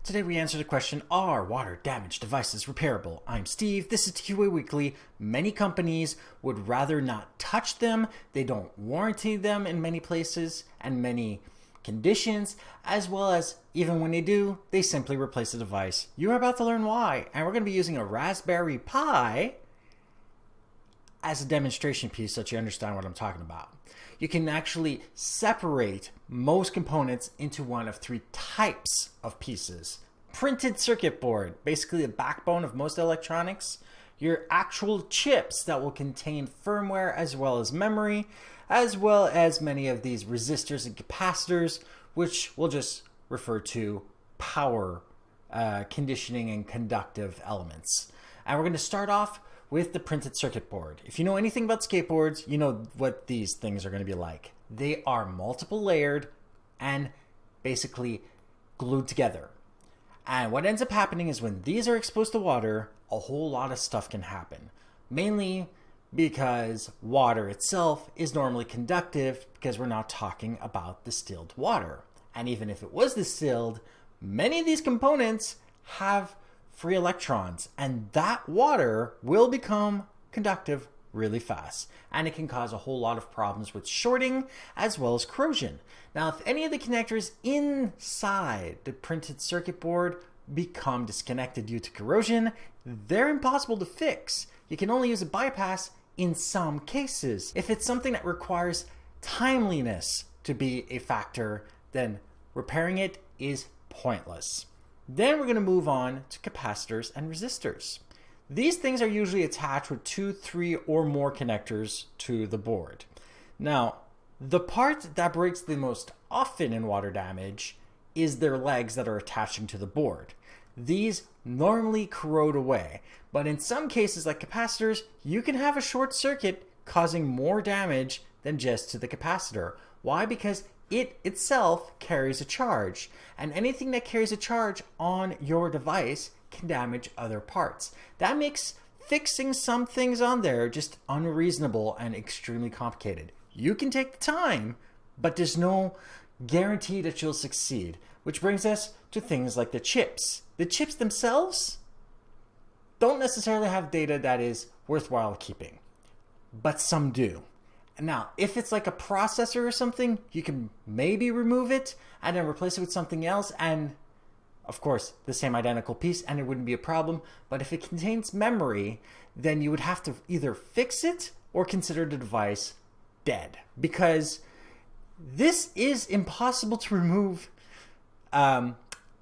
Today we answer the question, are water damaged devices repairable? I'm Steve, this is TQA Weekly. Many companies would rather not touch them. They don't warranty them in many places and many conditions, as well as even when they do, they simply replace the device. You're about to learn why, and we're going to be using a Raspberry Pi as a demonstration piece so that you understand what I'm talking about. You can actually separate most components into one of three types of pieces. Printed circuit board, basically the backbone of most electronics. Your actual chips that will contain firmware as well as memory, as well as many of these resistors and capacitors, which we'll just refer to power conditioning and conductive elements. And we're going to start off with the printed circuit board. If you know anything about skateboards, you know what these things are going to be like. They are multiple layered and basically glued together. And what ends up happening is when these are exposed to water, a whole lot of stuff can happen. Mainly because water itself is normally conductive, because we're not talking about distilled water. And even if it was distilled, many of these components have free electrons, and that water will become conductive really fast, and it can cause a whole lot of problems with shorting as well as corrosion. Now, if any of the connectors inside the printed circuit board become disconnected due to corrosion, they're impossible to fix. You can only use a bypass in some cases. If it's something that requires timeliness to be a factor, then repairing it is pointless. Then we're going to move on to capacitors and resistors. These things are usually attached with 2, 3, or more connectors to the board. Now, the part that breaks the most often in water damage is their legs that are attaching to the board. These normally corrode away, but in some cases like capacitors, you can have a short circuit causing more damage than just to the capacitor. Why? Because it itself carries a charge, and anything that carries a charge on your device can damage other parts. That makes fixing some things on there just unreasonable and extremely complicated. You can take the time, but there's no guarantee that you'll succeed, which brings us to things like the chips. The chips themselves don't necessarily have data that is worthwhile keeping, but some do. Now, if it's like a processor or something, you can maybe remove it and then replace it with something else, and of course, the same identical piece, and it wouldn't be a problem. But if it contains memory, then you would have to either fix it or consider the device dead, because this is impossible to remove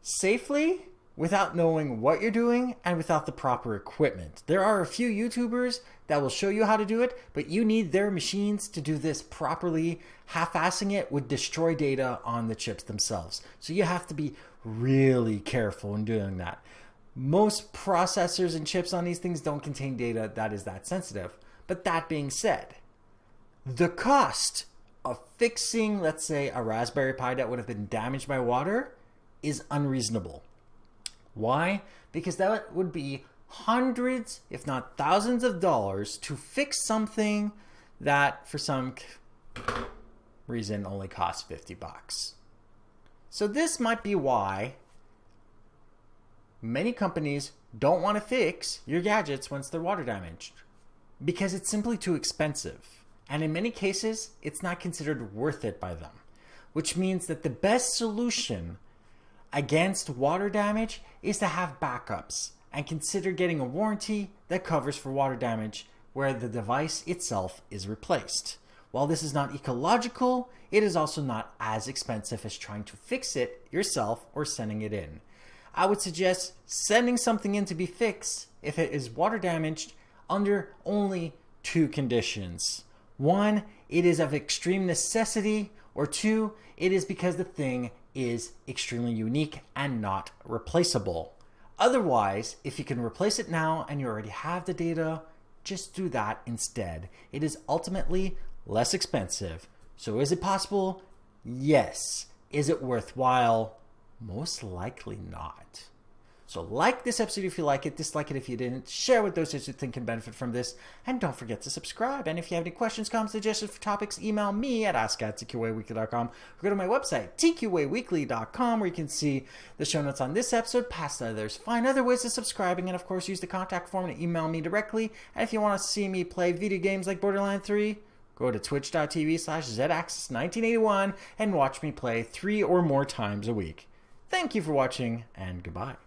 safely without knowing what you're doing and without the proper equipment. There are a few YouTubers that will show you how to do it, but you need their machines to do this properly. Half-assing it would destroy data on the chips themselves. So you have to be really careful in doing that. Most processors and chips on these things don't contain data that is that sensitive. But that being said, the cost of fixing, let's say, a Raspberry Pi that would have been damaged by water is unreasonable. Why? Because that would be hundreds, if not thousands of dollars to fix something that for some reason only costs $50. So this might be why many companies don't want to fix your gadgets once they're water damaged, because it's simply too expensive. And in many cases, it's not considered worth it by them, which means that the best solution against water damage is to have backups and consider getting a warranty that covers for water damage where the device itself is replaced. While this is not ecological, it is also not as expensive as trying to fix it yourself or sending it in. I would suggest sending something in to be fixed if it is water damaged under only 2 conditions. 1, it is of extreme necessity, or 2, it is because the thing is extremely unique and not replaceable. Otherwise, if you can replace it now and you already have the data, just do that instead. It is ultimately less expensive. So is it possible? Yes. Is it worthwhile? Most likely not. So So like this episode if you like it, dislike it if you didn't, share with those who think can benefit from this, and don't forget to subscribe. And if you have any questions, comments, suggestions for topics, email me at ask@tqaweekly.com, or go to my website, tqaweekly.com, where you can see the show notes on this episode, past others, find other ways of subscribing, and of course use the contact form to email me directly. And if you want to see me play video games like Borderlands 3, go to twitch.tv/zaxis1981 and watch me play 3 or more times a week. Thank you for watching, and goodbye.